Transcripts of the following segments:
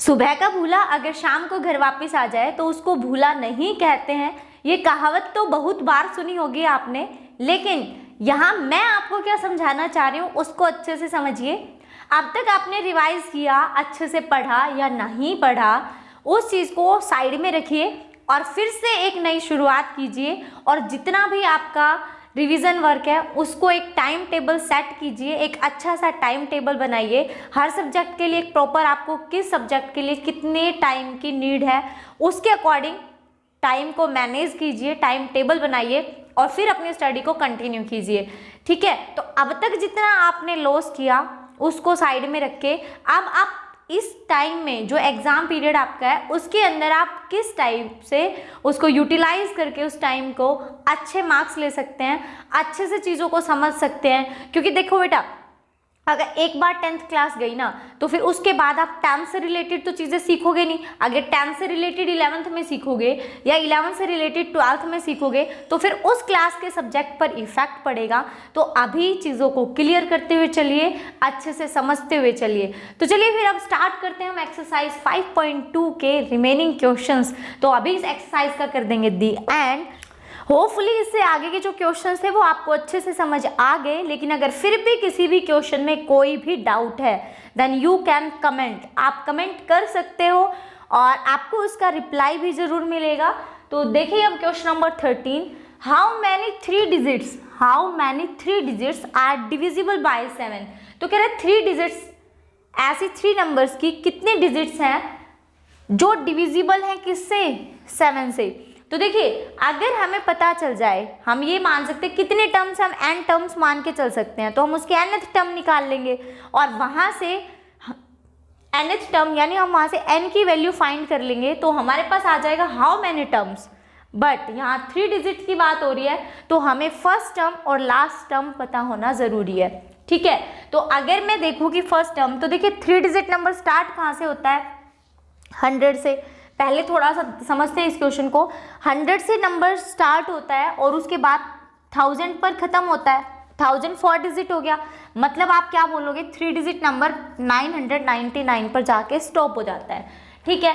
सुबह का भूला अगर शाम को घर वापस आ जाए तो उसको भूला नहीं कहते हैं। ये कहावत तो बहुत बार सुनी होगी आपने, लेकिन यहाँ मैं आपको क्या समझाना चाह रही हूँ उसको अच्छे से समझिए। अब तक आपने रिवाइज किया, अच्छे से पढ़ा या नहीं पढ़ा, उस चीज़ को साइड में रखिए और फिर से एक नई शुरुआत कीजिए। और जितना भी आपका रिवीजन वर्क है उसको एक टाइम टेबल सेट कीजिए, एक अच्छा सा टाइम टेबल बनाइए। हर सब्जेक्ट के लिए एक प्रॉपर, आपको किस सब्जेक्ट के लिए कितने टाइम की नीड है उसके अकॉर्डिंग टाइम को मैनेज कीजिए, टाइम टेबल बनाइए और फिर अपनी स्टडी को कंटिन्यू कीजिए। ठीक है, तो अब तक जितना आपने लॉस किया उसको साइड में रख के अब आप इस टाइम में जो एग्ज़ाम पीरियड आपका है उसके अंदर आप किस टाइप से उसको यूटिलाइज करके उस टाइम को अच्छे मार्क्स ले सकते हैं, अच्छे से चीज़ों को समझ सकते हैं। क्योंकि देखो बेटा, अगर एक बार 10th क्लास गई ना तो फिर उसके बाद आप 10th से रिलेटेड तो चीज़ें सीखोगे नहीं। अगर 10th से रिलेटेड 11th में सीखोगे या 11th से रिलेटेड 12th में सीखोगे तो फिर उस क्लास के सब्जेक्ट पर इफेक्ट पड़ेगा। तो अभी चीज़ों को क्लियर करते हुए चलिए, अच्छे से समझते हुए चलिए। तो चलिए फिर अब स्टार्ट करते हैं हम एक्सरसाइज 5.2 के रिमेनिंग क्वेश्चंस। तो अभी इस एक्सरसाइज का कर देंगे दी एंड। होपफुली इससे आगे के जो क्वेश्चंस थे वो आपको अच्छे से समझ आ गए। लेकिन अगर फिर भी किसी भी क्वेश्चन में कोई भी डाउट है देन यू कैन कमेंट, आप कमेंट कर सकते हो और आपको उसका रिप्लाई भी जरूर मिलेगा। तो देखिए अब question number 13, how many three digits are divisible by 7। तो कह रहे 3 डिजिट्स, ऐसी 3 नंबर्स की कितने डिजिट्स हैं जो डिविजिबल हैं किससे, 7 से। तो देखिए अगर हमें पता चल जाए, हम ये मान सकते हैं कितने टर्म्स, हम n टर्म्स मान के चल सकते हैं, तो हम उसके nth टर्म निकाल लेंगे और वहाँ से nth टर्म यानी हम वहाँ से n की वैल्यू फाइंड कर लेंगे तो हमारे पास आ जाएगा हाउ मैनी टर्म्स। बट यहाँ 3 डिजिट की बात हो रही है तो हमें फर्स्ट टर्म और लास्ट टर्म पता होना ज़रूरी है। ठीक है, तो अगर मैं देखूँ कि फर्स्ट टर्म, तो देखिए 3 डिजिट नंबर स्टार्ट कहाँ से होता है, 100 से। पहले थोड़ा सा समझते हैं इस क्वेश्चन को। 100 से नंबर स्टार्ट होता है और उसके बाद 1000 पर ख़त्म होता है। 1000 4 डिजिट हो गया, मतलब आप क्या बोलोगे, 3 डिजिट नंबर 999 पर जाके स्टॉप हो जाता है। ठीक है,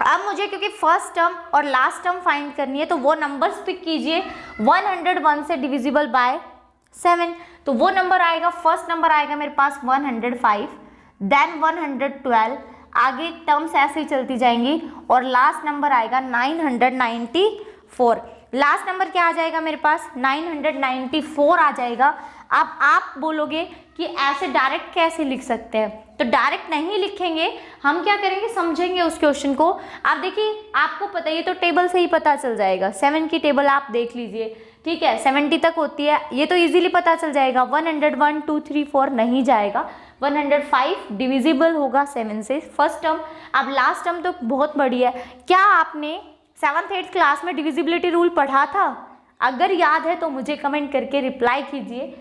अब मुझे क्योंकि फर्स्ट टर्म और लास्ट टर्म फाइंड करनी है तो वो नंबर्स पिक कीजिए। 101 से डिविजिबल बाय 7, तो वो नंबर आएगा, फर्स्ट नंबर आएगा मेरे पास 105, देन 112, आगे टर्म्स ऐसे ही चलती जाएंगी और लास्ट नंबर आएगा 994। लास्ट नंबर क्या आ जाएगा मेरे पास, 994 आ जाएगा। अब आप बोलोगे कि ऐसे डायरेक्ट कैसे लिख सकते हैं, तो डायरेक्ट नहीं लिखेंगे, हम क्या करेंगे, समझेंगे उस क्वेश्चन को। आप देखिए आपको पता है, ये तो टेबल से ही पता चल जाएगा, 7 की टेबल आप देख लीजिए। ठीक है, 70 तक होती है, ये तो इजीली पता चल जाएगा। 101 2 3 4 नहीं जाएगा, 105 डिविजिबल होगा 7 से, फर्स्ट टर्म। अब लास्ट टर्म तो बहुत बढ़िया है। क्या आपने 7th 8th क्लास में डिविजिबिलिटी रूल पढ़ा था? अगर याद है तो मुझे कमेंट करके रिप्लाई कीजिए।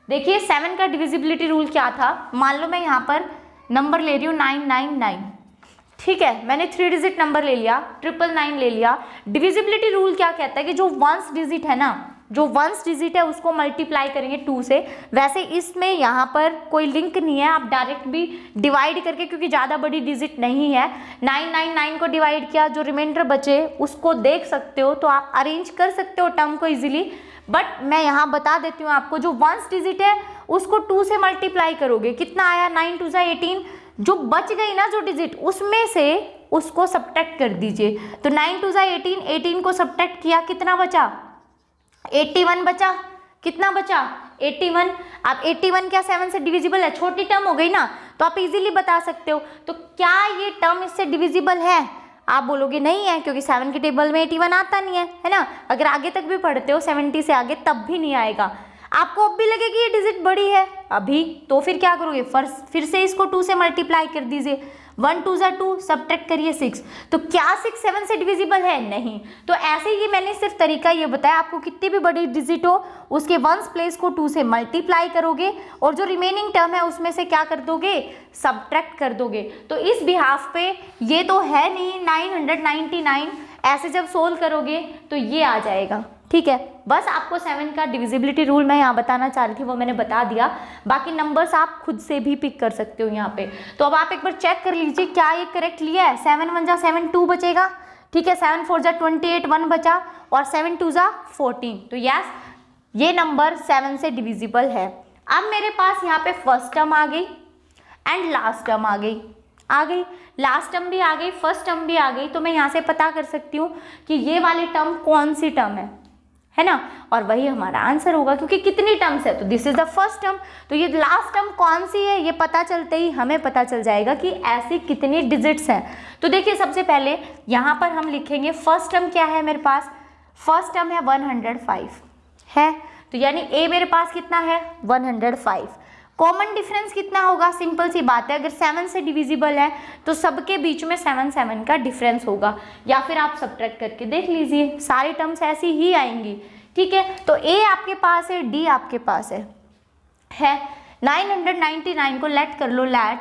देखिए 7 का डिविजिबिलिटी रूल क्या था, मान लो मैं यहाँ पर नंबर ले रही हूँ 999। ठीक है, मैंने 3 डिजिट नंबर ले लिया, 999 ले लिया। डिविजिबिलिटी रूल क्या कहता है कि जो 1st डिजिट है ना, जो 1st डिजिट है उसको मल्टीप्लाई करेंगे 2 से। वैसे इसमें यहाँ पर कोई लिंक नहीं है, आप डायरेक्ट भी डिवाइड करके, क्योंकि ज़्यादा बड़ी डिजिट नहीं है, 999 को डिवाइड किया, जो रिमाइंडर बचे उसको देख सकते हो, तो आप अरेंज कर सकते हो टर्म को इजीली। बट मैं यहाँ बता देती हूँ आपको, जो 1st डिजिट है उसको 2 से मल्टीप्लाई करोगे, कितना आया, 9 2 18, जो बच गई ना जो डिजिट उसमें से उसको सब्ट्रैक्ट कर दीजिए। तो 9 2 18, 18 को सब्ट्रैक्ट किया, कितना बचा, 81 बचा। कितना बचा, 81। अब 81 क्या 7 से डिविजिबल है, छोटी टर्म हो गई ना, तो आप इजीली बता सकते हो। तो क्या ये टर्म इससे डिविजिबल है? आप बोलोगे नहीं है, क्योंकि 7 की टेबल में 81 आता नहीं है ना। अगर आगे तक भी पढ़ते हो 70 से आगे तब भी नहीं आएगा। आपको अब भी लगेगी ये डिजिट बड़ी है अभी, तो फिर क्या करोगे, फिर से इसको 2 से मल्टीप्लाई कर दीजिए। 1 2 2, सब्ट्रैक्ट करिए 6। तो क्या 6 7 से डिविजिबल है? नहीं। तो ऐसे ही मैंने सिर्फ तरीका ये बताया, आपको कितनी भी बड़ी डिजिट हो उसके 1s प्लेस को 2 से मल्टीप्लाई करोगे और जो रिमेनिंग टर्म है उसमें से क्या कर दोगे, सब्ट्रैक्ट कर दोगे। तो इस बिहाफ पे ये तो है नहीं 999, ऐसे जब सोल्व करोगे तो ये आ जाएगा। ठीक है, बस आपको 7 का डिविजिबिलिटी रूल मैं यहाँ बताना चाह रही थी, वो मैंने बता दिया। बाकी नंबर्स आप खुद से भी पिक कर सकते हो यहाँ पे। तो अब आप एक बार चेक कर लीजिए क्या ये करेक्ट लिया है। 7 1 जा 7 2 बचेगा, ठीक है, 7 4 जा 28 1 बचा और 7 2 जा 14। तो यस, ये नंबर 7 से डिविजिबल है। अब मेरे पास यहाँ पे फर्स्ट टर्म आ गई एंड लास्ट टर्म आ गई, लास्ट टर्म भी आ गई, फर्स्ट टर्म भी आ गई। तो मैं यहाँ से पता कर सकती हूँ कि ये वाली टर्म कौन सी टर्म है ना, और वही हमारा आंसर होगा क्योंकि कितनी टर्म्स है, तो this is the first term. तो ये लास्ट टर्म कौन सी है ये पता चलते ही हमें पता चल जाएगा कि ऐसी कितनी डिजिट्स हैं। तो देखिए सबसे पहले यहाँ पर हम लिखेंगे फर्स्ट टर्म क्या है मेरे पास, फर्स्ट टर्म है 105 है, तो यानी ए मेरे पास कितना है 105। कॉमन डिफरेंस कितना होगा, सिंपल सी बात है, अगर 7 से डिविजिबल है तो सबके बीच में 7 7 का डिफरेंस होगा, या फिर आप सब्ट्रैक्ट करके देख लीजिए, सारी टर्म्स ऐसी ही आएंगी, ठीक है। तो ए आपके पास है, डी आपके पास है 999 को लेट कर लो, लेट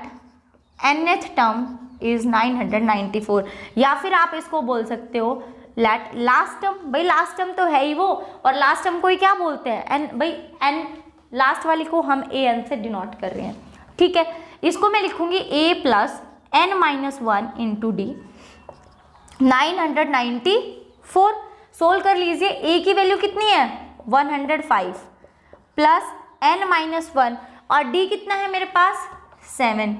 nth टर्म इज 994, या फिर आप इसको बोल सकते हो लेट लास्ट टर्म, भाई लास्ट टर्म तो है ही वो, और लास्ट टर्म को ही क्या बोलते हैं एन, भाई एन लास्ट वाली को हम ए एन से डिनोट कर रहे हैं, ठीक है। इसको मैं लिखूंगी a plus n minus 1 into D 994। Solve कर लीजिए, a की वैल्यू कितनी है 105 प्लस n माइनस 1 और d कितना है मेरे पास 7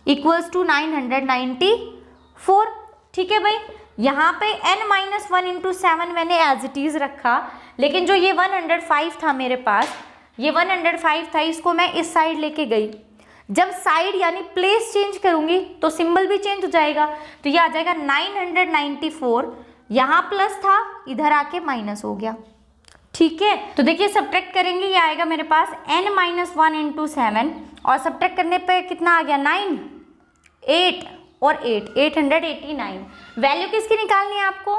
इक्वल्स टू 994, ठीक है भाई। यहाँ पे n माइनस 1 इंटू 7 मैंने एज इट इज़ रखा, लेकिन जो ये 105 था मेरे पास, ये 105 था, इसको मैं इस साइड लेके गई। जब साइड यानी प्लेस चेंज करूंगी तो सिंबल भी चेंज हो जाएगा, तो ये आ जाएगा 994, यहाँ प्लस था इधर आके माइनस हो गया, ठीक है। तो देखिए सब्ट्रैक्ट करेंगे, ये आएगा मेरे पास n माइनस 1 इंटू 7 और सब्ट्रैक्ट करने पे कितना आ गया 9 8 और 8 889। वैल्यू किसकी निकालनी है आपको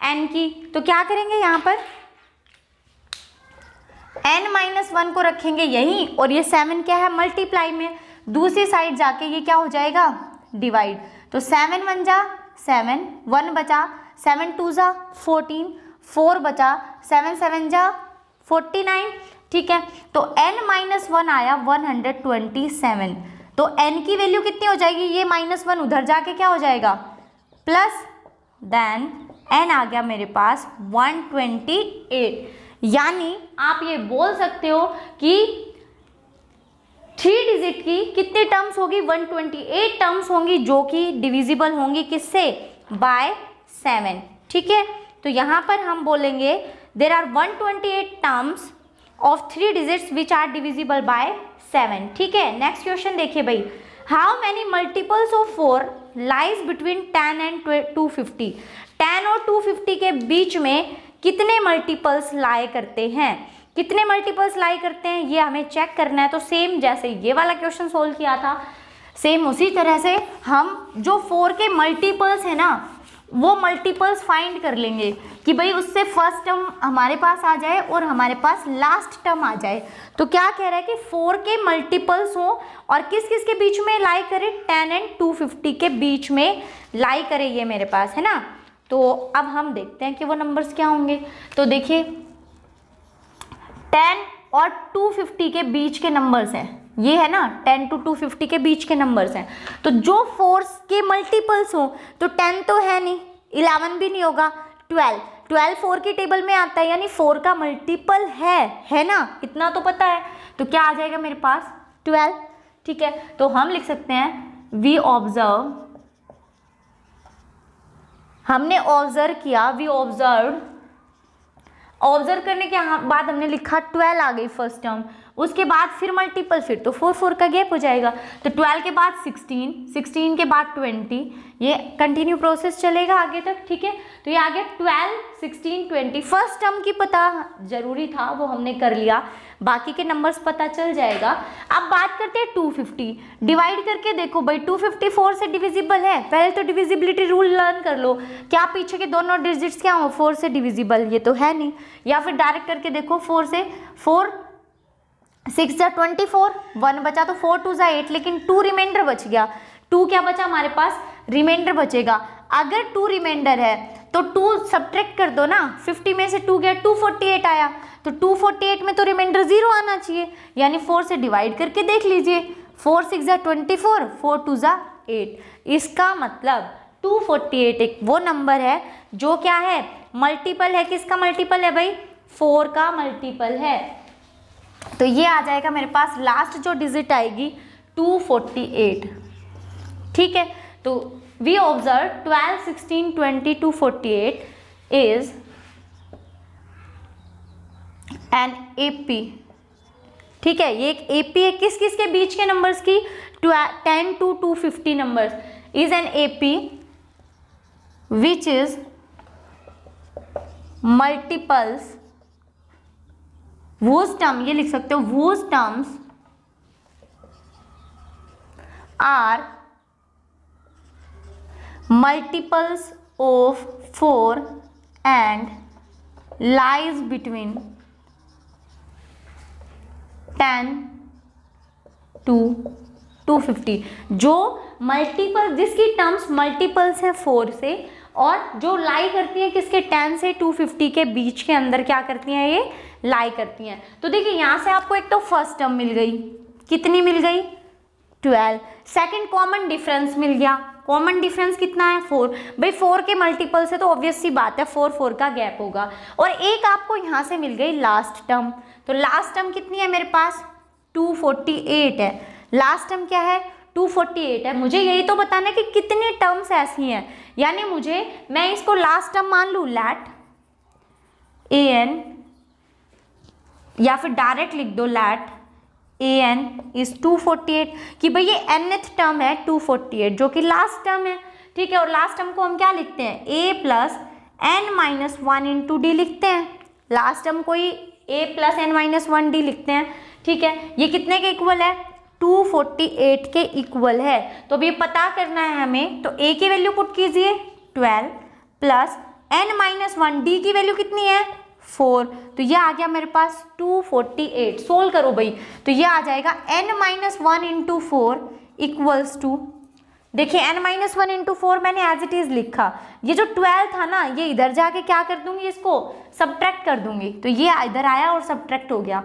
n की, तो क्या करेंगे यहाँ पर n माइनस 1 को रखेंगे यहीं, और ये 7 क्या है मल्टीप्लाई में, दूसरी साइड जाके ये क्या हो जाएगा डिवाइड। तो 7 1 जा 7 1 बचा, 7 2 जा 14 4 बचा, 7 7 जा 49, ठीक है। तो n माइनस 1 आया 127, तो n की वैल्यू कितनी हो जाएगी, ये माइनस 1 उधर जाके क्या हो जाएगा प्लस, देन n आ गया मेरे पास 128। यानी आप ये बोल सकते हो कि 3 डिजिट की कितनी टर्म्स होगी 128 टर्म्स होंगी, जो कि डिविजिबल होंगी किससे बाय 7, ठीक है। तो यहाँ पर हम बोलेंगे there are 128 terms of 3 digits which are divisible by 7, ठीक है। नेक्स्ट क्वेश्चन देखिए भाई, how many multiples of 4 lies between 10 and 250। 10 और 250 के बीच में कितने मल्टीपल्स लाई करते हैं, कितने मल्टीपल्स लाई करते हैं ये हमें चेक करना है। तो सेम जैसे ये वाला क्वेश्चन सोल्व किया था, सेम उसी तरह से हम जो 4 के मल्टीपल्स है ना वो मल्टीपल्स फाइंड कर लेंगे कि भाई उससे फर्स्ट टर्म हमारे पास आ जाए और हमारे पास लास्ट टर्म आ जाए। तो क्या कह रहा है कि 4 के मल्टीपल्स हों और किस किस के बीच में लाई करे, 10 एंड 250 के बीच में लाई करे ये मेरे पास है ना। तो अब हम देखते हैं कि वो नंबर्स क्या होंगे। तो देखिए 10 और 250 के बीच के नंबर्स हैं, ये है ना 10 to 250 के बीच के नंबर्स हैं। तो जो 4 के मल्टीपल्स हो, तो 10 तो है नहीं, 11 भी नहीं होगा, 12 4 की टेबल में आता है, यानी 4 का मल्टीपल है ना, इतना तो पता है। तो क्या आ जाएगा मेरे पास 12, ठीक है। तो हम लिख सकते हैं वी ऑब्जर्व, हमने ऑब्जर्व किया, वी ऑब्जर्व, ऑब्जर्व करने के बाद हमने लिखा 12 आ गई फर्स्ट टर्म, उसके बाद फिर मल्टीपल, फिर तो 4 का गैप हो जाएगा। तो 12 के बाद 16 के बाद 20, ये कंटिन्यू प्रोसेस चलेगा आगे तक, ठीक है। तो ये आगे 12 16 20 फर्स्ट टर्म की पता जरूरी था, वो हमने कर लिया, बाकी के नंबर्स पता चल जाएगा। अब बात करते हैं 250, डिवाइड करके देखो भाई 254 से डिविजिबल है, पहले तो डिविजिबिलिटी रूल लर्न कर लो, क्या पीछे के दोनों डिजिट्स क्या हो 4 से डिविजिबल, ये तो है नहीं। या फिर डायरेक्ट करके देखो 4 से 4 6 जा 24, 1 बचा तो 4 2 जा 8, लेकिन 2 रिमाइंडर बच गया, 2 क्या बचा हमारे पास रिमाइंडर बचेगा। अगर 2 रिमाइंडर है तो 2 सब्ट्रैक्ट कर दो ना, 50 में से 2 गया 248 आया, तो 248 में तो रिमाइंडर 0 आना चाहिए, यानी 4 से डिवाइड करके देख लीजिए, 4 6 जा 24, 4 2 जा 8। इसका मतलब 248 एक वो नंबर है जो क्या है, मल्टीपल है। किसका मल्टीपल है भाई? 4 का मल्टीपल है। तो ये आ जाएगा मेरे पास, लास्ट जो डिजिट आएगी 248। ठीक है, तो we observe 12 16 20 248 is an AP. ठीक है, ये एक एपी है। किस किस के बीच के नंबर्स की? 10 to 250 numbers is an AP which is multiples whose term, ये लिख सकते हो, whose terms are multiples of 4 and lies between 10 to 250। जो मल्टीपल, जिसकी टर्म्स मल्टीपल्स हैं 4 से, और जो लाई करती है किसके? 10 से 250 के बीच के अंदर क्या करती हैं? ये लाई करती हैं। तो देखिए यहाँ से आपको एक तो फर्स्ट टर्म मिल गई, कितनी मिल गई? 12। सेकंड कॉमन डिफरेंस मिल गया। कॉमन डिफरेंस कितना है? 4। भाई 4 के मल्टीपल से तो ऑब्वियस सी बात है 4 4 का गैप होगा। और एक आपको यहाँ से मिल गई लास्ट टर्म। तो लास्ट टर्म कितनी है मेरे पास? 248 है। लास्ट टर्म क्या है? 248 है। मुझे यही तो बताना है कि कितनी टर्म्स ऐसी हैं, यानी मैं इसको लास्ट टर्म मान लूँ, लेट an, या फिर डायरेक्ट लिख दो लेट an इज 248, कि भाई ये nth टर्म है 248 जो कि लास्ट टर्म है। ठीक है, और लास्ट टर्म को हम क्या लिखते हैं? a plus n minus 1 into D लिखते हैं। लास्ट टर्म को ही a plus n minus 1 D लिखते हैं। ठीक है, ये कितने के इक्वल है? 248 के इक्वल है। तो अब ये पता करना है हमें, तो a की वैल्यू पुट कीजिए 12 प्लस n माइनस 1, डी की वैल्यू कितनी है? 4। तो ये आ गया मेरे पास 248। सोल्व करो भाई, तो ये आ जाएगा n minus 1 into 4 equals to, देखिए n माइनस 1 इंटू 4 मैंने एज इट इज लिखा, ये जो 12 था ना, ये इधर जाके क्या कर दूंगी? इसको सब्ट्रैक्ट कर दूंगी, तो ये इधर आया और सब्ट्रैक्ट हो गया।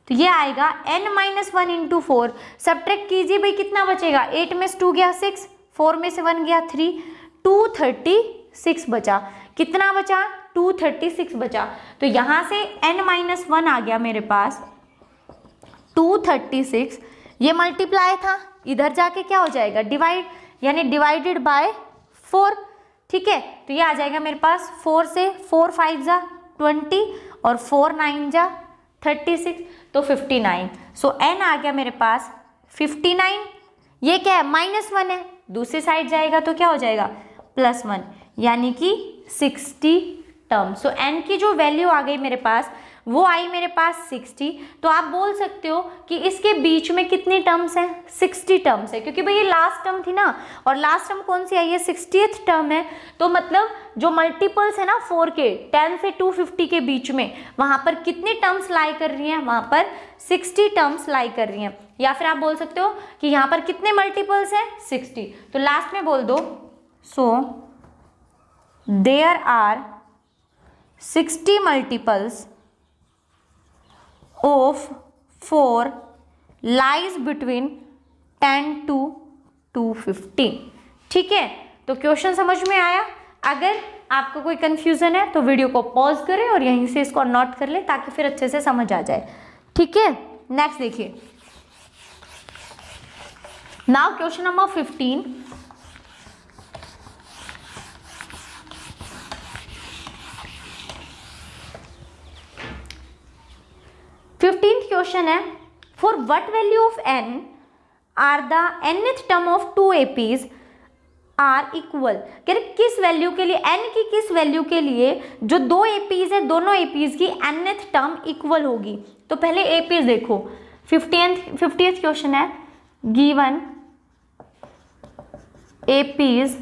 तो ये आएगा n माइनस 1 इंटू 4, सब्ट्रैक्ट कीजिए भाई, कितना बचेगा? 8 में से 2 गया 6, 4 में से 1 गया 3, 236 बचा। कितना बचा? 236 बचा। तो यहाँ से n माइनस 1 आ गया मेरे पास 236, ये मल्टीप्लाई था, इधर जाके क्या हो जाएगा? डिवाइड, यानी डिवाइडेड बाय 4। ठीक है, तो ये आ जाएगा मेरे पास 4 से 4 5 जा 20 और 4 9 जा 36, तो 59। सो n आ गया मेरे पास 59। ये क्या है? -1 है, दूसरी साइड जाएगा तो क्या हो जाएगा? +1, यानी कि 60 टर्म। सो n की जो वैल्यू आ गई मेरे पास, वो आई मेरे पास 60। तो आप बोल सकते हो कि इसके बीच में कितनी टर्म्स हैं? 60 टर्म्स है, क्योंकि भाई ये लास्ट टर्म थी ना, और लास्ट टर्म कौन सी आई है? 60th टर्म है। तो मतलब जो मल्टीपल्स है ना 4 के, 10 से 250 के बीच में, वहाँ पर कितनी टर्म्स लाई कर रही हैं? वहाँ पर 60 टर्म्स लाई कर रही हैं। या फिर आप बोल सकते हो कि यहाँ पर कितने मल्टीपल्स हैं? 60। तो लास्ट में बोल दो, so there are 60 multiples of 4 lies between 10 to 250। ठीक है, तो क्वेश्चन समझ में आया? अगर आपको कोई कंफ्यूजन है तो वीडियो को पॉज करें और यहीं से इसको नोट कर लें ताकि फिर अच्छे से समझ आ जाए। ठीक है, नेक्स्ट देखिए, नाउ क्वेश्चन नंबर 15। क्वेश्चन है, for what value of n are the nth term of 2 APs are equal. कह रहे किस वैल्यू के लिए, n की किस वैल्यू के लिए जो 2 APs है, दोनों APs की nth टर्म इक्वल होगी। तो पहले APs देखो, 50th क्वेश्चन है, गिवन APs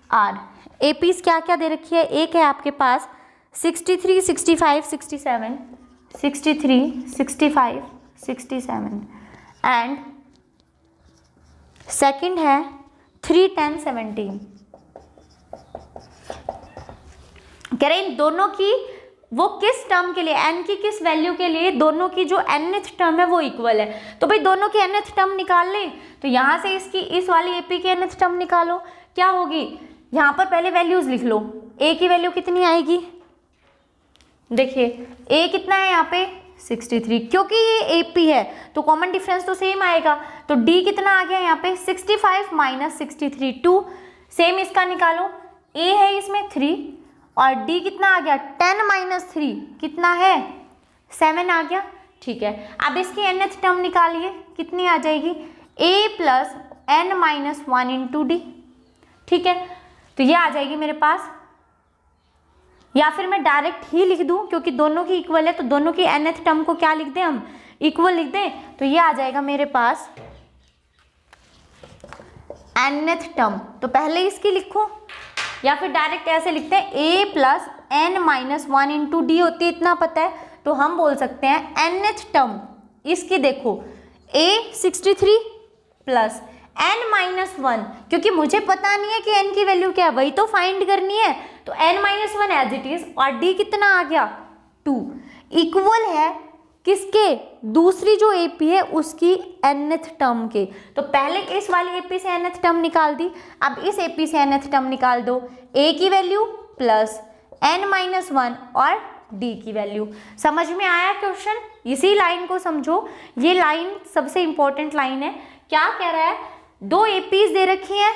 आर। APs क्या क्या दे रखी है? एक है आपके पास 63 65 67, 63 65 67 एंड सेकंड है 3 10 17। कह रहे इन दोनों की वो किस टर्म के लिए, n की किस वैल्यू के लिए दोनों की जो nth टर्म है वो इक्वल है। तो भाई दोनों की nth टर्म निकाल लें, तो यहाँ से इसकी इस वाली AP की nth टर्म निकालो, क्या होगी, यहाँ पर पहले वैल्यूज लिख लो। A की वैल्यू कितनी आएगी, देखिए A कितना है यहाँ पे 63, क्योंकि ये AP है तो कॉमन डिफरेंस तो सेम आएगा, तो D कितना आ गया यहाँ पे 65 माइनस 63 2, सेम इसका निकालो, A है इसमें 3 और D कितना आ गया 10 माइनस 3 कितना है 7 आ गया। ठीक है, अब इसकी nth टर्म निकालिए, कितनी आ जाएगी A plus n minus 1 into D. ठीक है, तो ये आ जाएगी मेरे पास, या फिर मैं डायरेक्ट ही लिख दूं क्योंकि दोनों की इक्वल है, तो दोनों की nth टर्म को क्या लिख दें हम, इक्वल लिख दें, तो ये आ जाएगा मेरे पास nth टर्म। तो पहले इसकी लिखो या फिर डायरेक्ट ऐसे लिखते हैं A plus n minus 1 into D होती है, इतना पता है, तो हम बोल सकते हैं nth टर्म इसकी देखो A 63 प्लस n माइनस 1, क्योंकि मुझे पता नहीं है कि n की वैल्यू क्या है, वही तो फाइंड करनी है, तो n minus 1 as it is, और d कितना आ गया 2, इक्वल है किसके, दूसरी जो AP है उसकी nth टर्म के। तो पहले इस वाली AP से nth टर्म निकाल दी, अब इस AP से nth टर्म निकाल दो, A की वैल्यू प्लस n माइनस 1 और D की वैल्यू। समझ में आया क्वेश्चन, इसी लाइन को समझो, ये लाइन सबसे इंपॉर्टेंट लाइन है। क्या कह रहा है, दो APs दे रखी हैं,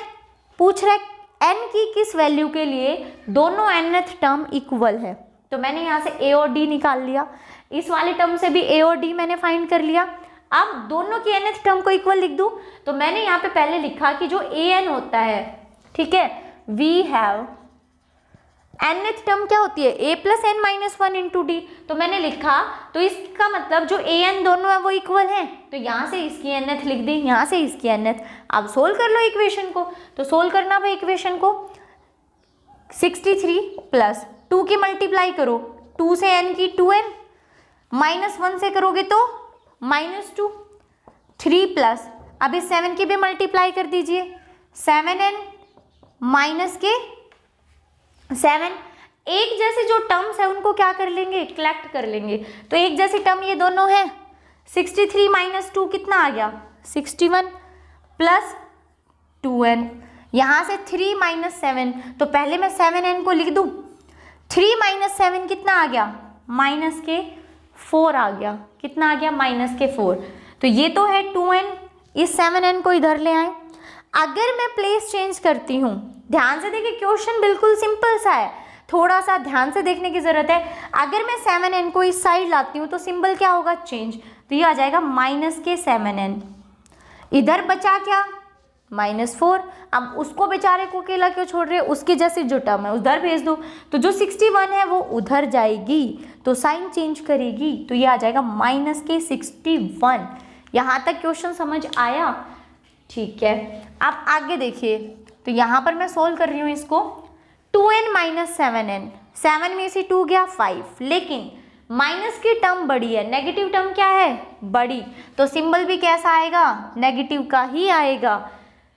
पूछ रहा है n की किस वैल्यू के लिए दोनों nth टर्म इक्वल है, तो मैंने यहाँ से A और D निकाल लिया, इस वाले टर्म से भी A और D मैंने फाइंड कर लिया। अब दोनों की nth टर्म को इक्वल लिख दूं, तो मैंने यहाँ पे पहले लिखा कि जो an होता है, ठीक है, वी हैव nth टर्म क्या होती है A plus n minus 1 into D, तो मैंने लिखा, तो इसका मतलब जो an दोनों है वो इक्वल हैं, तो यहाँ से इसकी nth लिख दी, यहाँ से इसकी nth। अब सोल्व कर लो इक्वेशन को, तो सोल्व करना भाई इक्वेशन को, 63 प्लस 2 की मल्टीप्लाई करो, 2 से n की 2n, माइनस 1 से करोगे तो माइनस 2, 3 प्लस, अब इस 7 की भी मल्टीप्लाई कर दीजिए, 7n माइनस के 7, एक जैसे जो टर्म्स है उनको क्या कर लेंगे, कलेक्ट कर लेंगे, तो एक जैसी टर्म ये दोनों है, 63 माइनस 2 कितना आ गया 61 प्लस 2n, यहाँ से 3 माइनस 7, तो पहले मैं 7n को लिख दूँ, 3 माइनस 7 कितना आ गया माइनस के 4 आ गया, कितना आ गया माइनस के 4, तो ये तो है 2n, इस 7n को इधर ले आए। अगर मैं प्लेस चेंज करती हूँ, ध्यान से देखिए क्वेश्चन बिल्कुल सिंपल सा है, थोड़ा सा ध्यान से देखने की ज़रूरत है। अगर मैं 7n को इस साइड लाती हूँ तो सिंबल क्या होगा चेंज, तो ये आ जाएगा माइनस के 7n, इधर बचा क्या -4, अब उसको बेचारे को अकेला क्यों छोड़ रहे, उसकी जैसी जो टर्म है उधर भेज दो, तो जो 61 है वो उधर जाएगी तो साइन चेंज करेगी, तो ये आ जाएगा माइनस के 61। यहाँ तक क्वेश्चन समझ आया, ठीक है। अब आगे देखिए, तो यहाँ पर मैं सोल्व कर रही हूँ इसको, 2n माइनस 7n, 7 में से 2 गया 5, लेकिन माइनस की टर्म बड़ी है, नेगेटिव टर्म क्या है बड़ी, तो सिंबल भी कैसा आएगा नेगेटिव का ही आएगा।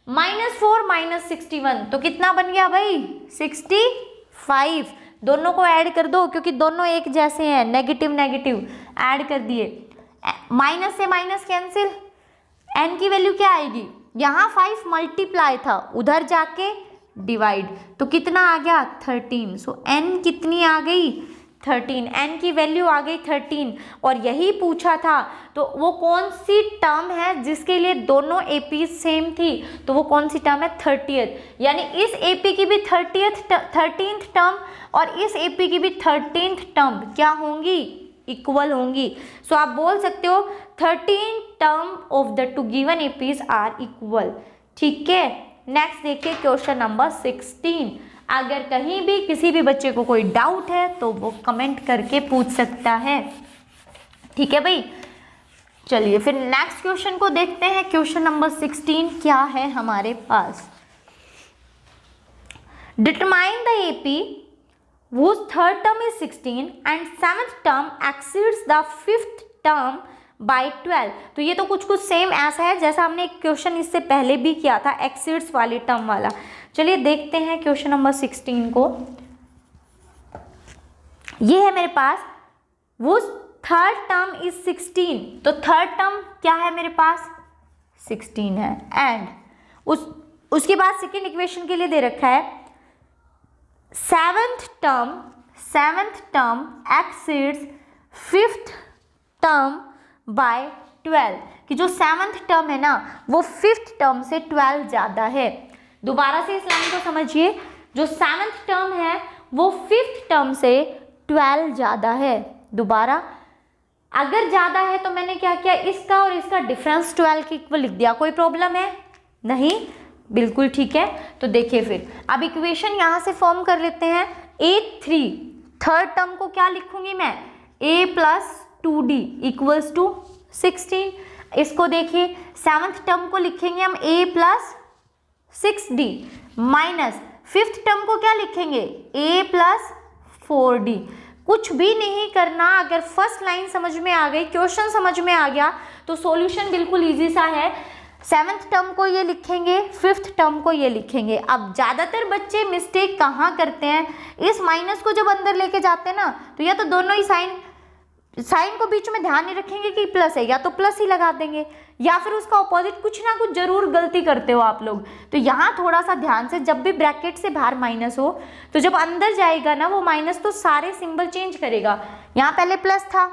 -4 माइनस 61, तो कितना बन गया भाई 65, दोनों को ऐड कर दो क्योंकि दोनों एक जैसे हैं, नेगेटिव नेगेटिव ऐड कर दिए, माइनस से माइनस कैंसिल, n की वैल्यू क्या आएगी, यहाँ 5 मल्टीप्लाई था उधर जाके डिवाइड, तो कितना आ गया 13, सो n कितनी आ गई 13, n की वैल्यू आ गई 13, और यही पूछा था, तो वो कौन सी टर्म है जिसके लिए दोनों AP सेम थी, तो वो कौन सी टर्म है 30th, यानी इस AP की भी 13th टर्म और इस AP की भी 13th टर्म क्या होंगी इक्वल होंगी। सो आप बोल सकते हो 13 term of the two given APs are equal, ठीक है। नेक्स्ट देखिए क्वेश्चन नंबर 16, अगर कहीं भी किसी भी बच्चे को कोई डाउट है तो वो कमेंट करके पूछ सकता है, ठीक है भाई। चलिए फिर नेक्स्ट क्वेश्चन को देखते हैं, क्वेश्चन नंबर 16 क्या है हमारे पास, determine the AP whose third term is 16 and 7th term exceeds the 5th term by 12। तो ये तो कुछ सेम ऐसा है जैसा हमने एक क्वेश्चन इससे पहले भी किया था एक्सीड्स वाली टर्म वाला। चलिए देखते हैं क्वेश्चन नंबर 16 को। ये है मेरे पास, वो थर्ड टर्म इज 16, तो थर्ड टर्म क्या है मेरे पास 16 है। एंड उसके बाद सेकेंड इक्वेशन के लिए दे रखा है seventh term exceeds fifth term by 12, कि जो सेवंथ टर्म है ना वो फिफ्थ टर्म से 12 ज़्यादा है। दोबारा से इस लाइन को समझिए, जो सेवंथ टर्म है वो फिफ्थ टर्म से 12 ज़्यादा है। दोबारा, अगर ज़्यादा है तो मैंने क्या किया, इसका और इसका डिफरेंस 12 के इक्वल लिख दिया। कोई प्रॉब्लम है? नहीं, बिल्कुल ठीक है। तो देखिए फिर अब इक्वेशन यहाँ से फॉर्म कर लेते हैं। A3 थर्ड टर्म को क्या लिखूंगी मैं, A plus 2D equals to 16। इसको देखिए सेवंथ टर्म को लिखेंगे हम A plus 6D minus fifth term को क्या लिखेंगे A प्लस 4D। कुछ भी नहीं करना, अगर फर्स्ट लाइन समझ में आ गई, क्वेश्चन समझ में आ गया तो सॉल्यूशन बिल्कुल इजी सा है। सेवंथ टर्म को ये लिखेंगे, फिफ्थ टर्म को ये लिखेंगे। अब ज़्यादातर बच्चे मिस्टेक कहाँ करते हैं, इस माइनस को जब अंदर लेके जाते हैं ना तो या तो दोनों ही साइन को बीच में ध्यान नहीं रखेंगे कि प्लस है, या तो प्लस ही लगा देंगे, या फिर उसका ऑपोजिट कुछ ना कुछ जरूर गलती करते हो आप लोग। तो यहाँ थोड़ा सा ध्यान से, जब भी ब्रैकेट से बाहर माइनस हो तो जब अंदर जाएगा ना वो माइनस तो सारे सिंबल चेंज करेगा। यहाँ पहले प्लस था,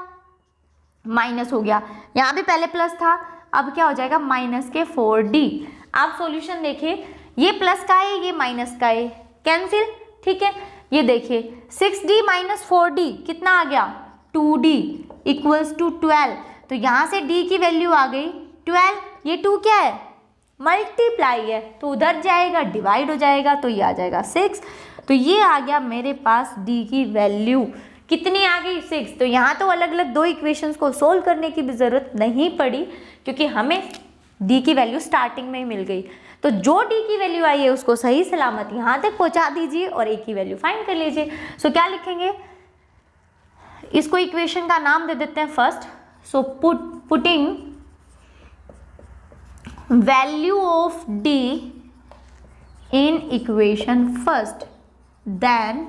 माइनस हो गया, यहाँ भी पहले प्लस था, अब क्या हो जाएगा माइनस के 4D। आप सॉल्यूशन देखिए, ये प्लस का है ये माइनस का है, कैंसिल, ठीक है। ये देखिए 6D माइनस 4D कितना आ गया 2D इक्वल्स टू 12। तो यहाँ से D की वैल्यू आ गई 12, ये 2 क्या है मल्टीप्लाई है, तो उधर जाएगा डिवाइड हो जाएगा, तो ये आ जाएगा 6। तो ये आ गया मेरे पास D की वैल्यू, कितनी आ गई 6। तो यहाँ तो अलग अलग दो इक्वेशंस को सोल्व करने की भी ज़रूरत नहीं पड़ी, क्योंकि हमें D की वैल्यू स्टार्टिंग में ही मिल गई। तो जो D की वैल्यू आई है उसको सही सलामत यहाँ तक पहुँचा दीजिए और A की वैल्यू फाइंड कर लीजिए। सो क्या लिखेंगे, इसको इक्वेशन का नाम दे देते हैं first. So putting value of D in equation first then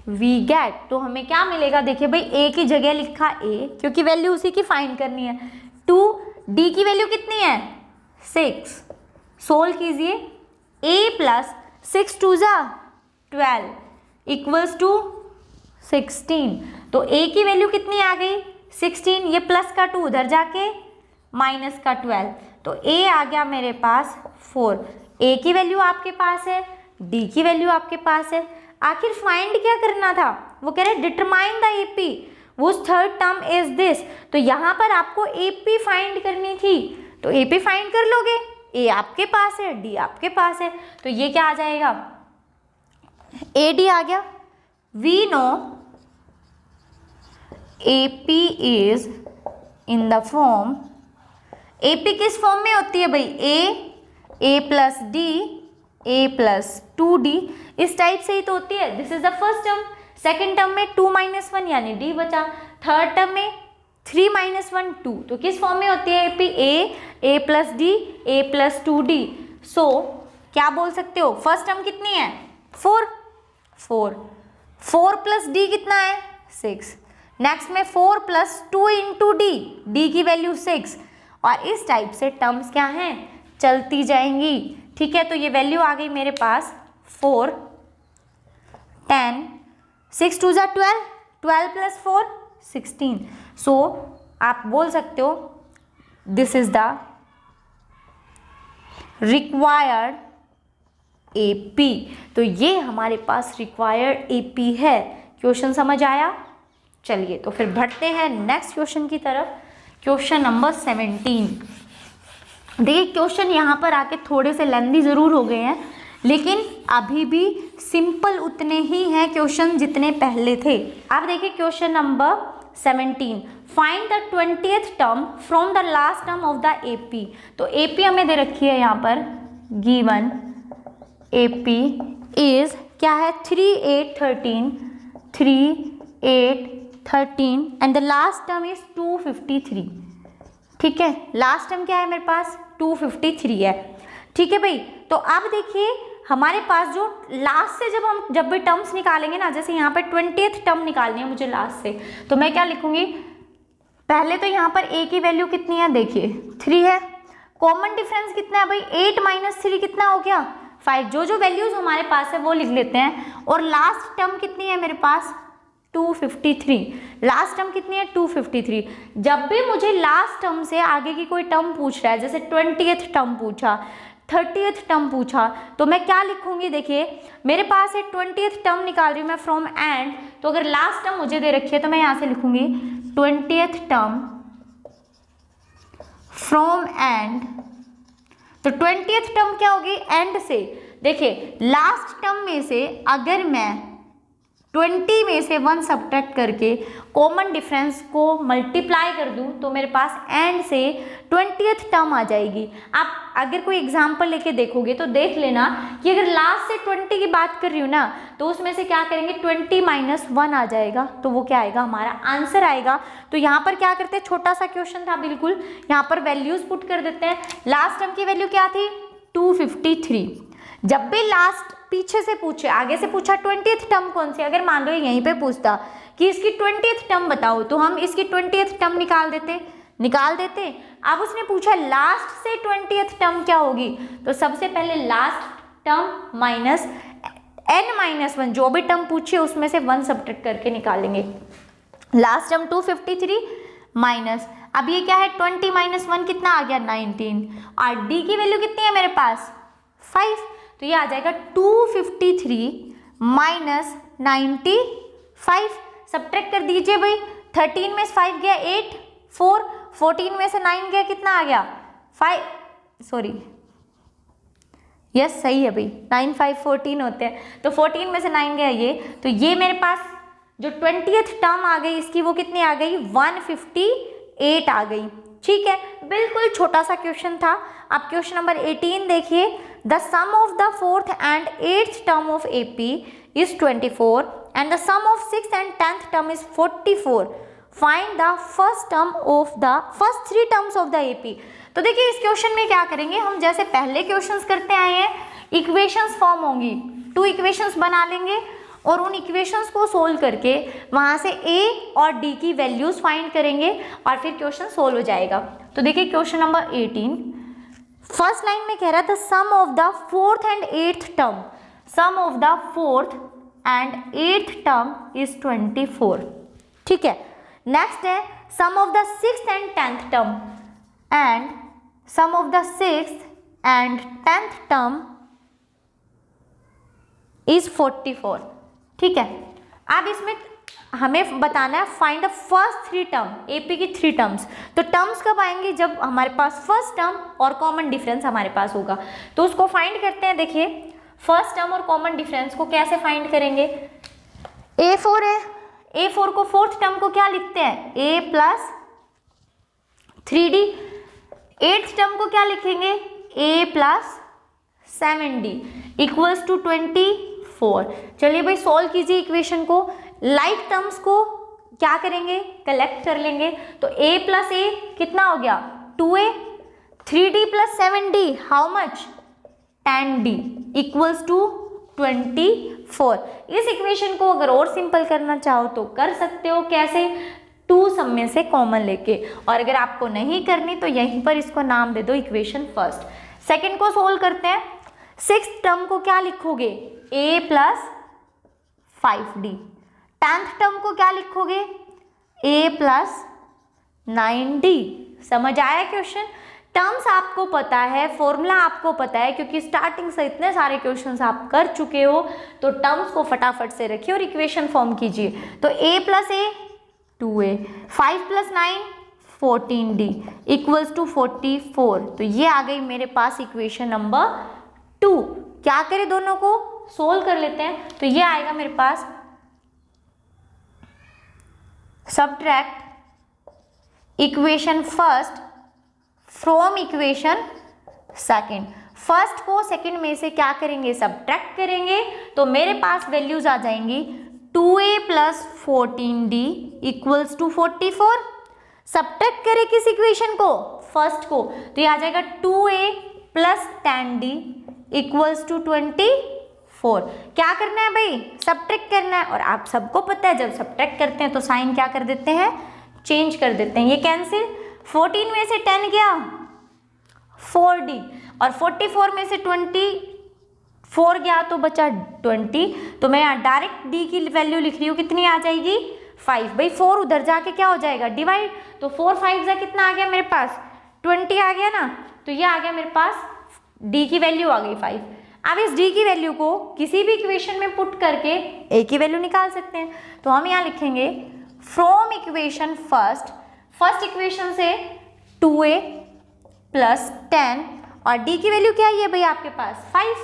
we get, तो हमें क्या मिलेगा, देखिए भाई A की जगह लिखा A क्योंकि वैल्यू उसी की फाइंड करनी है। 2 D की वैल्यू कितनी है 6, सोल्व कीजिए, A प्लस 6 2 जा 12 इक्वल्स टू 16। तो A की वैल्यू कितनी आ गई 16, ये प्लस का 2 उधर जाके माइनस का 12, तो A आ गया मेरे पास 4। A की वैल्यू आपके पास है, D की वैल्यू आपके पास है। आखिर फाइंड क्या करना था, वो कह रहे डिटरमाइन द AP वो थर्ड टर्म इज दिस, तो यहाँ पर आपको AP फाइंड करनी थी, तो AP फाइंड कर लोगे, A आपके पास है, D आपके पास है, तो ये क्या आ जाएगा AD आ गया। We know AP is in the form, AP किस फॉर्म में होती है भाई, A plus D A plus 2D, इस टाइप से ही तो होती है। This is the first term. Second term में 2 - 1 यानी D बचा, थर्ड टर्म में 3 - 1 2, तो किस फॉर्म में होती है AP A plus D A plus 2D। सो क्या बोल सकते हो, फर्स्ट टर्म कितनी है 4 प्लस D कितना है 6, नेक्स्ट में 4 प्लस 2 इंटू D की वैल्यू 6, और इस टाइप से टर्म्स क्या हैं चलती जाएंगी, ठीक है। तो ये वैल्यू आ गई मेरे पास 4 10 6 2 जा 12, 12 प्लस 4 16। सो आप बोल सकते हो this is the required AP, तो ये हमारे पास रिक्वायर्ड AP है। क्वेश्चन समझ आया? चलिए तो फिर बढ़ते हैं नेक्स्ट क्वेश्चन की तरफ। Question number 17। देखिए क्वेश्चन यहाँ पर आके थोड़े से लेंदी ज़रूर हो गए हैं, लेकिन अभी भी सिंपल उतने ही हैं क्वेश्चन जितने पहले थे। अब देखिए question number 17, find the 20th term from the last term of the AP। तो AP हमें दे रखी है यहाँ पर, गिवन AP इज क्या है 3 8 13 and the last term is 253, ठीक है। लास्ट टर्म क्या है मेरे पास 253 है, ठीक है भाई। तो अब देखिए हमारे पास जो लास्ट से जब भी टर्म्स निकालेंगे ना, जैसे यहाँ पर 20th टर्म निकालनी है मुझे लास्ट से, तो मैं क्या लिखूंगी, पहले तो यहाँ पर a की वैल्यू कितनी है, देखिए 3 है, कॉमन डिफरेंस कितना है भाई, 8 - 3 कितना हो गया 5, जो वैल्यूज हमारे पास है वो लिख लेते हैं। और लास्ट टर्म कितनी है मेरे पास 253, लास्ट टर्म कितनी है 253। जब भी मुझे लास्ट टर्म से आगे की कोई टर्म पूछ रहा है, जैसे 20th टर्म पूछा, 30th टर्म पूछा, तो मैं क्या लिखूंगी, देखिए मेरे पास है 20th टर्म निकाल रही हूँ मैं फ्रॉम एंड, तो अगर लास्ट टर्म मुझे दे रखी है तो मैं यहाँ से लिखूंगी 20th टर्म फ्रॉम एंड। तो 20th टर्म क्या होगी, एंड से। देखिए लास्ट टर्म में से अगर मैं 20 में से 1 सब्ट्रैक्ट करके कॉमन डिफरेंस को मल्टीप्लाई कर दूं तो मेरे पास एंड से 20th टर्म आ जाएगी। आप अगर कोई एग्जांपल लेके देखोगे तो देख लेना कि अगर लास्ट से 20 की बात कर रही हूँ ना, तो उसमें से क्या करेंगे 20 - 1 आ जाएगा, तो वो क्या आएगा, हमारा आंसर आएगा। तो यहाँ पर क्या करते हैं, छोटा सा क्वेश्चन था बिल्कुल, यहाँ पर वैल्यूज पुट कर देते हैं। लास्ट टर्म की वैल्यू क्या थी 253। जब भी लास्ट पीछे से पूछे, आगे से पूछा 20th टर्म कौन सी, अगर मान लो यहीं पे पूछता कि इसकी 20th टर्म बताओ, तो हम इसकी 20th टर्म निकाल देते। अब उसने पूछा लास्ट से 20th टर्म क्या होगी, तो सबसे पहले लास्ट टर्म माइनस n-1, जो भी टर्म पूछे उसमें से 1 सब्ट्रैक्ट करके निकालेंगे। लास्ट टर्म 253 माइनस, अब ये क्या है 20 - 1 कितना आ गया 19, और d की वैल्यू कितनी है मेरे पास 5, तो ये आ जाएगा 253 माइनस 95। सब्ट्रैक्ट कर दीजिए भाई, 13 में से 5 गया 8, 4, 14 में से 9 गया कितना आ गया 5, सॉरी यस सही है भाई, 9 5 14 होते हैं, तो 14 में से 9 गया ये, तो ये मेरे पास जो 20th टर्म आ गई इसकी वो कितनी आ गई 158 आ गई। ठीक है, बिल्कुल छोटा सा क्वेश्चन था। अब क्वेश्चन नंबर 18 देखिए, the sum of the 4th and 8th term of AP is 24 and the sum of 6th and 10th term is 44. Find the first 3 terms of the AP. तो देखिए इस क्वेश्चन में क्या करेंगे हम, जैसे पहले क्वेश्चंस करते आए हैं, इक्वेशंस फॉर्म होंगी, 2 इक्वेशंस बना लेंगे और उन इक्वेशंस को सोल्व करके वहाँ से A और D की वैल्यूज फाइंड करेंगे और फिर क्वेश्चन सोल्व हो जाएगा। तो देखिए क्वेश्चन नंबर 18, फर्स्ट लाइन में कह रहा था sum of the 4th and 8th term, sum of the 4th and 8th term is 24। ठीक है, नेक्स्ट है sum of the 6th and 10th term, and sum of the 6th and 10th term is 44। ठीक है, अब इसमें हमें बताना है find the first 3 term, AP की 3 टर्म्स। तो टर्म्स कब आएंगे, जब हमारे पास फर्स्ट टर्म और कॉमन डिफरेंस हमारे पास होगा, तो उसको फाइंड करते हैं। देखिए फर्स्ट टर्म और कॉमन डिफरेंस को कैसे फाइंड करेंगे, A4 है, A4 को 4th टर्म को क्या लिखते हैं A + 3D, 8th टर्म को क्या लिखेंगे A + 7D इक्वल्स टू 24। चलिए भाई सॉल्व कीजिए इक्वेशन को, लाइक टर्म्स को क्या करेंगे कलेक्ट कर लेंगे, तो A + A कितना हो गया 2A, 3D + 7D how much 10D equals to 24। इस इक्वेशन को अगर और सिंपल करना चाहो तो कर सकते हो, कैसे 2 सब में से कॉमन लेके, और अगर आपको नहीं करनी तो यहीं पर इसको नाम दे दो इक्वेशन फर्स्ट। सेकंड को सोल्व करते हैं, 6th टर्म को क्या लिखोगे A + 5D, 10th टर्म को क्या लिखोगे A + 9D। समझ आया क्वेश्चन, टर्म्स आपको पता है, फॉर्मूला आपको पता है, क्योंकि स्टार्टिंग से इतने सारे क्वेश्चंस आप कर चुके हो, तो टर्म्स को फटाफट से रखिए और इक्वेशन फॉर्म कीजिए। तो A + A 2A, 5 + 9 14D equals to 44। तो ये आ गई मेरे पास इक्वेशन नंबर 2। क्या करें, दोनों को सोल्व कर लेते हैं। तो ये आएगा मेरे पास subtract equation first from equation second. First को सेकंड में से क्या करेंगे सब्ट्रैक्ट करेंगे, तो मेरे पास वैल्यूज आ जाएंगी 2A + 14D equals to 44। Subtract करें किस इक्वेशन को फर्स्ट को, तो ये आ जाएगा 2A + 10D इक्वल्स टू 24। क्या करना है भाई, सब्ट्रैक्ट करना है। और आप सबको पता है जब सब्ट्रैक्ट करते हैं तो साइन क्या कर देते हैं, चेंज कर देते हैं। ये कैंसिल, 14 में से 10 गया 4D, और 44 में से 24 गया तो बचा 20। तो मैं यहाँ डायरेक्ट D की वैल्यू लिख रही हूँ, कितनी आ जाएगी 5। भाई 4 उधर जाके क्या हो जाएगा, डिवाइड। तो 4 5 जा कितना आ गया मेरे पास, 20 आ गया ना। तो ये आ गया मेरे पास, D की वैल्यू आ गई 5। अब इस D की वैल्यू को किसी भी इक्वेशन में पुट करके A की वैल्यू निकाल सकते हैं। तो हम यहाँ लिखेंगे फ्रॉम इक्वेशन फर्स्ट इक्वेशन से 2A प्लस 10 और D की वैल्यू क्या है भाई आपके पास 5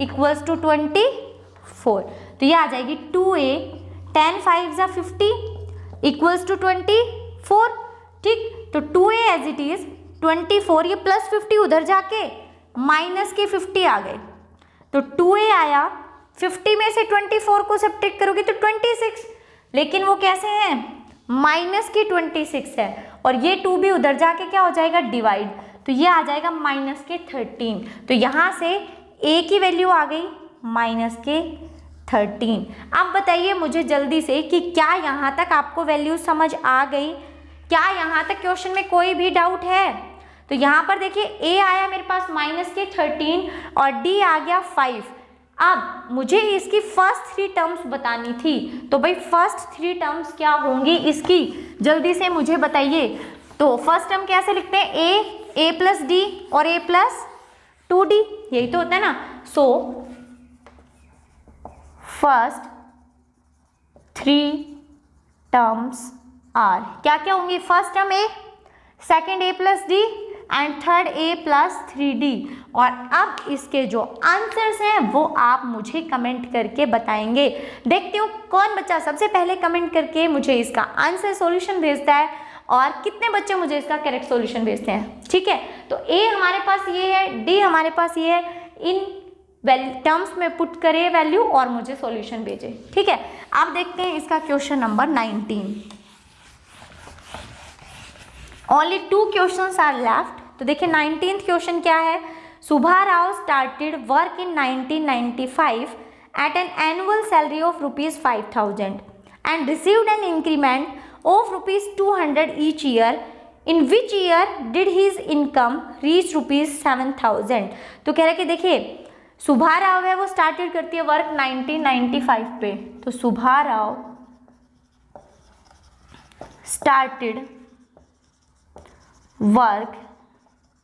इक्वल्स टू 24। तो ये आ जाएगी 2A 10 5 जा 50 इक्वल्स टू 24। ठीक, तो 2A एज इट इज 24, ये प्लस 50 उधर जाके माइनस के 50 आ गए। तो 2A आया, 50 में से 24 को सब्ट्रैक्ट करोगे तो 26, लेकिन वो कैसे हैं, माइनस की 26 है। और ये 2 भी उधर जाके क्या हो जाएगा, डिवाइड। तो ये आ जाएगा माइनस के 13। तो यहाँ से A की वैल्यू आ गई माइनस के 13। अब बताइए मुझे जल्दी से कि क्या यहाँ तक आपको वैल्यू समझ आ गई, क्या यहाँ तक क्वेश्चन में कोई भी डाउट है। तो यहाँ पर देखिए A आया मेरे पास माइनस के 13 और D आ गया 5। अब मुझे इसकी फर्स्ट 3 टर्म्स बतानी थी, तो भाई फर्स्ट 3 टर्म्स क्या होंगी इसकी, जल्दी से मुझे बताइए। तो फर्स्ट टर्म कैसे लिखते हैं, A प्लस D और A प्लस 2D, यही तो होता है ना। सो फर्स्ट 3 टर्म्स आर, क्या क्या होंगी, first term A, second A plus D and third A plus 3D। और अब इसके जो आंसर्स हैं वो आप मुझे कमेंट करके बताएंगे। देखती हूँ कौन बच्चा सबसे पहले कमेंट करके मुझे इसका आंसर सॉल्यूशन भेजता है और कितने बच्चे मुझे इसका करेक्ट सॉल्यूशन भेजते हैं। ठीक है, तो A हमारे पास ये है, D हमारे पास ये है, इन टर्म्स में पुट करे वैल्यू और मुझे सॉल्यूशन भेजे। ठीक है, अब देखते हैं इसका question number 19। Only 2 questions are left. तो देखिए 19th क्वेश्चन क्या है, Subha Rao started work in 1995 at an annual salary of ₹5,000 and received an increment of ₹200 each year. In which year did his income reach ₹7,000। तो कह रहे कि देखिए सुभा राव है वो स्टार्टेड करती है वर्क 1995 पे। तो सुभा राव स्टार्टेड वर्क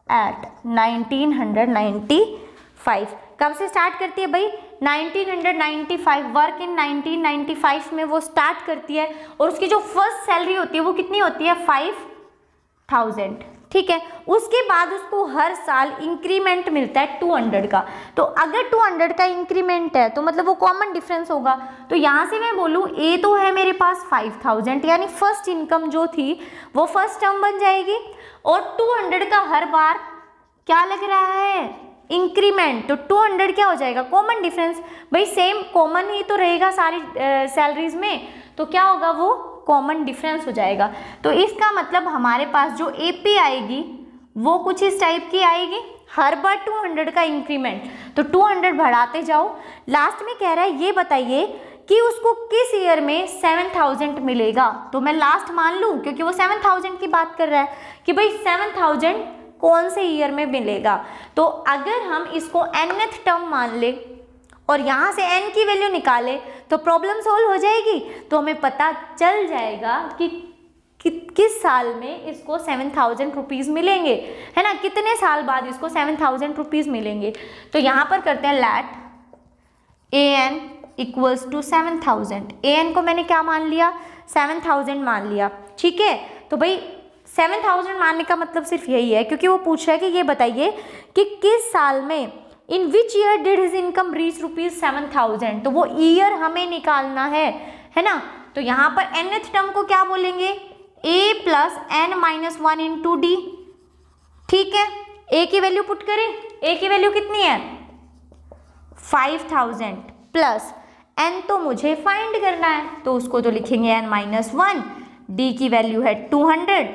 एट 1995। कब से स्टार्ट करती है भाई, 1995, वर्क इन 1995 में वो स्टार्ट करती है और उसकी जो फर्स्ट सैलरी होती है वो कितनी होती है 5,000। ठीक है, उसके बाद उसको हर साल इंक्रीमेंट मिलता है 200 का। तो अगर 200 का इंक्रीमेंट है तो मतलब वो कॉमन डिफरेंस होगा। तो यहाँ से मैं बोलूँ A तो है मेरे पास 5,000, यानी फर्स्ट इनकम जो थी वो फर्स्ट टर्म बन जाएगी। और 200 का हर बार क्या लग रहा है, इंक्रीमेंट। तो 200 क्या हो जाएगा, कॉमन डिफरेंस। भाई सेम कॉमन ही तो रहेगा सारी सैलरीज में, तो क्या होगा वो कॉमन डिफरेंस हो जाएगा। तो इसका मतलब हमारे पास जो AP आएगी वो कुछ इस टाइप की आएगी, हर बार 200 का इंक्रीमेंट। तो 200 बढ़ाते जाओ, लास्ट में कह रहा है ये बताइए कि उसको किस ईयर में 7,000 मिलेगा। तो मैं लास्ट मान लूँ क्योंकि वो 7,000 की बात कर रहा है कि भाई 7,000 कौन से ईयर में मिलेगा। तो अगर हम इसको nth टर्म मान ले और यहाँ से n की वैल्यू निकाले तो प्रॉब्लम सॉल्व हो जाएगी। तो हमें पता चल जाएगा कि किस साल में इसको 7,000 रुपीज़ मिलेंगे, है ना, कितने साल बाद इसको 7,000 रुपीज़ मिलेंगे। तो यहाँ पर करते हैं let an equals to 7,000। an को मैंने क्या मान लिया, 7,000 मान लिया। ठीक है, तो भाई 7,000 मानने का मतलब सिर्फ यही है क्योंकि वो पूछ रहा है कि ये बताइए कि किस साल में, in which year did his income reach ₹7,000। तो वो ईयर हमें निकालना है ना। तो यहाँ पर nth टर्म को क्या बोलेंगे, A plus n-1 into D। ठीक है, A की वैल्यू पुट करें, A की वैल्यू कितनी है 5,000 प्लस n तो मुझे फाइंड करना है तो उसको तो लिखेंगे n-1। D की वैल्यू है 200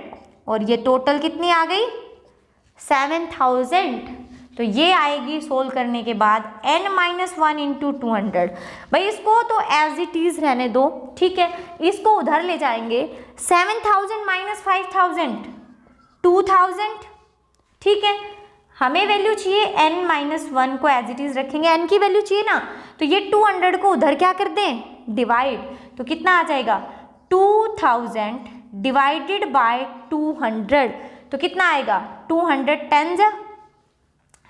और ये टोटल कितनी आ गई 7,000। तो ये आएगी सोल्व करने के बाद n-1 इंटू 200। भाई इसको तो एज इट इज रहने दो, ठीक है। इसको उधर ले जाएंगे, 7000 माइनस 5000 2000, ठीक है। हमें वैल्यू चाहिए n-1 को एज इट इज रखेंगे, n की वैल्यू चाहिए ना, तो ये 200 को उधर क्या कर दें, डिवाइड। तो कितना आ जाएगा 2000 डिवाइडेड बाय 200, तो कितना आएगा 210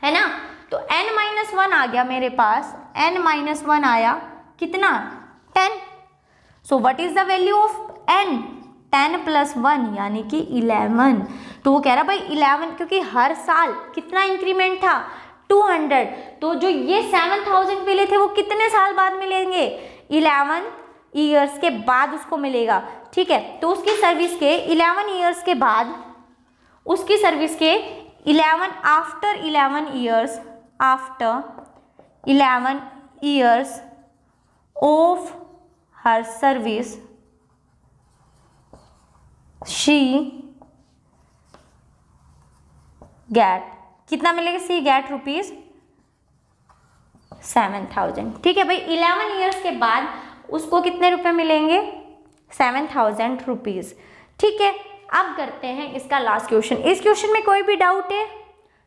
है ना। तो n-1 आ गया मेरे पास, n-1 आया कितना 10। So what is the value of n, 10 + 1 यानी कि 11। तो वो कह रहा भाई 11, क्योंकि हर साल कितना इंक्रीमेंट था 200, तो जो ये 7000 मिले थे वो कितने साल बाद मिलेंगे, 11 ईयर्स के बाद उसको मिलेगा, ठीक है। तो उसकी सर्विस के 11 ईयर्स के बाद, उसकी सर्विस के 11 after 11 years, after 11 years of her service she get, कितना मिलेगा, सी गेट रुपीज 7000, ठीक है भाई। 11 ईयर्स के बाद उसको कितने रुपए मिलेंगे, 7000 रुपीज, ठीक है। अब करते हैं इसका लास्ट क्वेश्चन। इस क्वेश्चन में कोई भी डाउट है,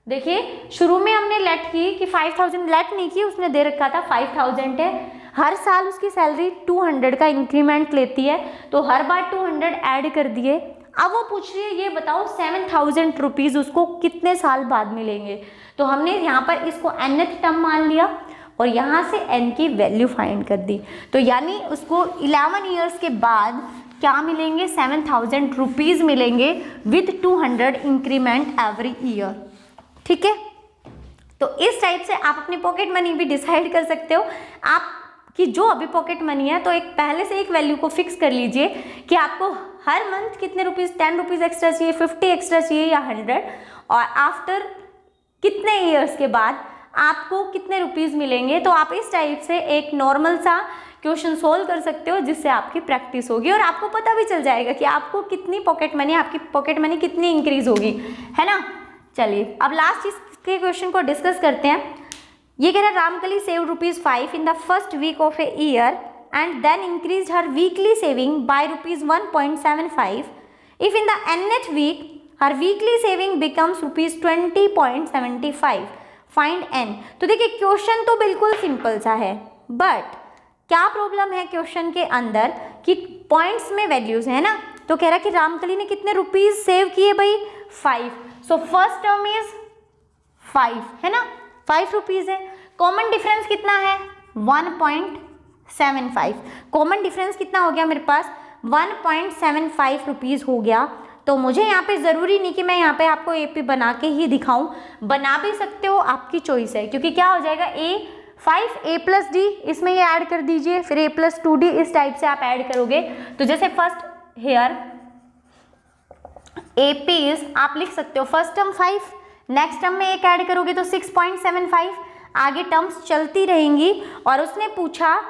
देखिए शुरू में हमने लेट की कि 5000, लेट नहीं की, उसने दे रखा था 5000 है, हर साल उसकी सैलरी 200 का इंक्रीमेंट लेती है, तो हर बार 200 ऐड कर दिए। अब वो पूछ रही है ये बताओ 7000 रुपीज़ उसको कितने साल बाद मिलेंगे। तो हमने यहाँ पर इसको nth टर्म मान लिया और यहाँ से n की वैल्यू फाइंड कर दी। तो यानी उसको 11 ईयर्स के बाद क्या मिलेंगे, 7000 रुपीज़ मिलेंगे विद 200 इंक्रीमेंट एवरी ईयर, ठीक है। तो इस टाइप से आप अपनी पॉकेट मनी भी डिसाइड कर सकते हो। आपकी जो अभी पॉकेट मनी है, तो एक पहले से एक वैल्यू को फिक्स कर लीजिए कि आपको हर मंथ कितने रुपीज़, 10 रुपीज़ एक्स्ट्रा चाहिए, 50 एक्स्ट्रा चाहिए या 100, और आफ्टर कितने ईयर्स के बाद आपको कितने रुपीज़ मिलेंगे। तो आप इस टाइप से एक नॉर्मल सा क्वेश्चन सोल्व कर सकते हो, जिससे आपकी प्रैक्टिस होगी और आपको पता भी चल जाएगा कि आपको कितनी पॉकेट मनी, आपकी पॉकेट मनी कितनी इंक्रीज होगी, है ना। चलिए अब लास्ट इसके क्वेश्चन को डिस्कस करते हैं। ये कह रहा है Ramkali save ₹5 in the first week of a year and then increased her weekly saving by ₹1.75. If in the nth week her weekly saving becomes ₹20.75. Find n. तो देखिए क्वेश्चन तो बिल्कुल सिंपल सा है, बट क्या प्रॉब्लम है क्वेश्चन के अंदर कि पॉइंट्स में वैल्यूज है ना। तो कह रहा कि रामकली ने कितने रुपीज सेव किए भाई, 5। सो फर्स्ट टर्म इज 5 है ना, 5 रुपीज है। कॉमन डिफरेंस कितना है, 1.75। कॉमन डिफरेंस कितना हो गया मेरे पास, 1.75 रुपीज़ हो गया। तो मुझे यहाँ पे ज़रूरी नहीं कि मैं यहाँ पे आपको AP बना के ही दिखाऊं, बना भी सकते हो, आपकी चॉइस है। क्योंकि क्या हो जाएगा, A5 A+D, इसमें ये ऐड कर दीजिए, फिर A+2D, इस टाइप से आप ऐड करोगे। तो जैसे फर्स्ट हेयर AP आप लिख सकते हो फर्स्ट टर्म 5, नेक्स्ट टर्म में एक ऐड करोगे तो 6.75, आगे टर्म्स चलती रहेंगी। और उसने पूछा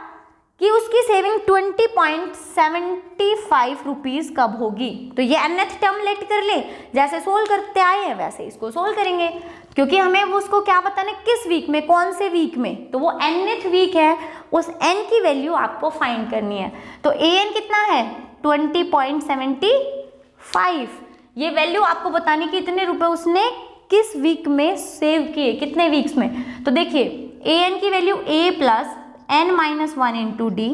कि उसकी सेविंग 20.75 रुपीज़ कब होगी। तो ये nth टर्म लेट कर ले, जैसे सोल्व करते आए हैं वैसे इसको सोल्व करेंगे, क्योंकि हमें उसको क्या बताना है, किस वीक में, कौन से वीक में। तो वो nth वीक है, उस n की वैल्यू आपको फाइंड करनी है। तो an कितना है, 20.75। ये वैल्यू आपको बतानी कि इतने रुपए उसने किस वीक में सेव किए, कितने वीक्स में। तो देखिए an की value a + n-1 into D,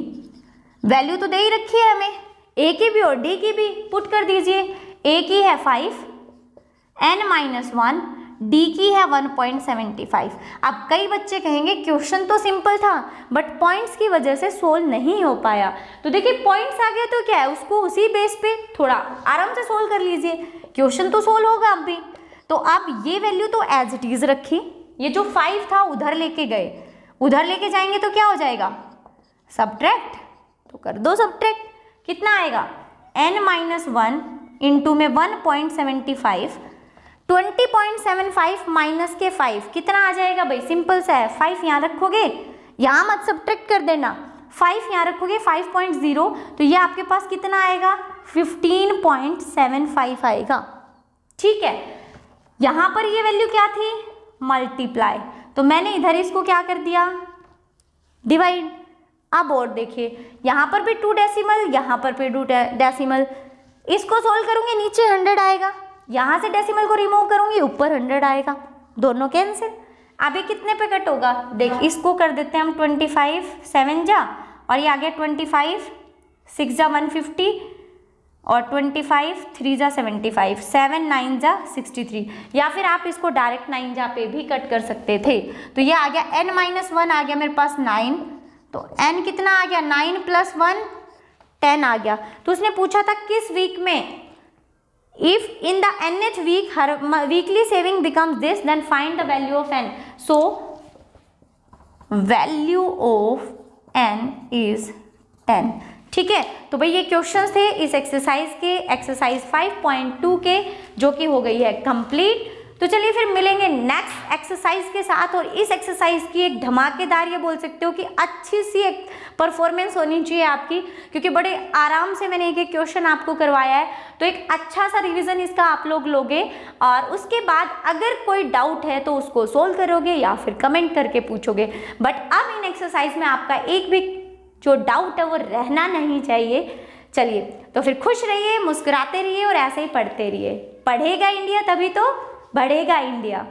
value तो दे ही रखी है हमें, a की भी और d की भी, पुट कर दीजिए। a की है 5, n-1, d की है 1.75। अब कई बच्चे कहेंगे क्वेश्चन तो सिंपल था बट पॉइंट्स की वजह से सोल्व नहीं हो पाया। तो देखिए पॉइंट्स आ गए तो क्या है, उसको उसी बेस पे थोड़ा आराम से सोल्व कर लीजिए, क्वेश्चन तो सोल्व होगा अब भी। तो अब ये वैल्यू तो एज इट इज रखी, ये जो 5 था उधर लेके गए, उधर लेके जाएंगे तो क्या हो जाएगा, सब्ट्रैक्ट। तो कर दो सब्ट्रैक्ट, कितना आएगा, n-1 इंटू में 1.75, 20.75 माइनस के 5 कितना आ जाएगा भाई, सिंपल सा है, 5 यहाँ रखोगे, यहाँ मत सब्ट्रैक्ट कर देना, 5 यहाँ रखोगे 5.0, तो ये आपके पास कितना आएगा, 15.75 आएगा। ठीक है, यहाँ पर ये वैल्यू क्या थी, मल्टीप्लाई, तो मैंने इधर इसको क्या कर दिया, डिवाइड। अब और देखिए यहाँ पर भी 2 डेसिमल, यहाँ पर भी 2 डेसिमल, इसको सोल्व करूँगी नीचे 100 आएगा, यहाँ से डेसिमल को रिमूव करूँगी ऊपर 100 आएगा, दोनों कैंसिल। अब ये कितने पे कट होगा, देख इसको कर देते हैं हम 25 7 जा, और ये आ गया 25 6 जा 150, और 25 3 जा 75, 7 9 जा 63, या फिर आप इसको डायरेक्ट 9 जा पे भी कट कर सकते थे। तो ये आ गया n-1 आ गया मेरे पास 9, तो n कितना आ गया, 9 + 1 10 आ गया। तो उसने पूछा था किस वीक में, if in the nth week her weekly saving becomes this, then find the value of n. So value of n is 10। ठीक है, तो भाई ये क्वेश्चंस थे इस एक्सरसाइज के, एक्सरसाइज 5.2 के, जो कि हो गई है कंप्लीट। तो चलिए फिर मिलेंगे नेक्स्ट एक्सरसाइज के साथ, और इस एक्सरसाइज की एक धमाकेदार, ये बोल सकते हो कि अच्छी सी एक परफॉर्मेंस होनी चाहिए आपकी, क्योंकि बड़े आराम से मैंने एक एक क्वेश्चन आपको करवाया है, तो एक अच्छा सा रिवीजन इसका आप लोग लोगे, और उसके बाद अगर कोई डाउट है तो उसको सोल्व करोगे या फिर कमेंट करके पूछोगे। बट अब इन एक्सरसाइज में आपका एक भी जो डाउट है वो रहना नहीं चाहिए। चलिए तो फिर खुश रहिए, मुस्कुराते रहिए और ऐसे ही पढ़ते रहिए। पढ़ेगा इंडिया तभी तो बढ़ेगा इंडिया।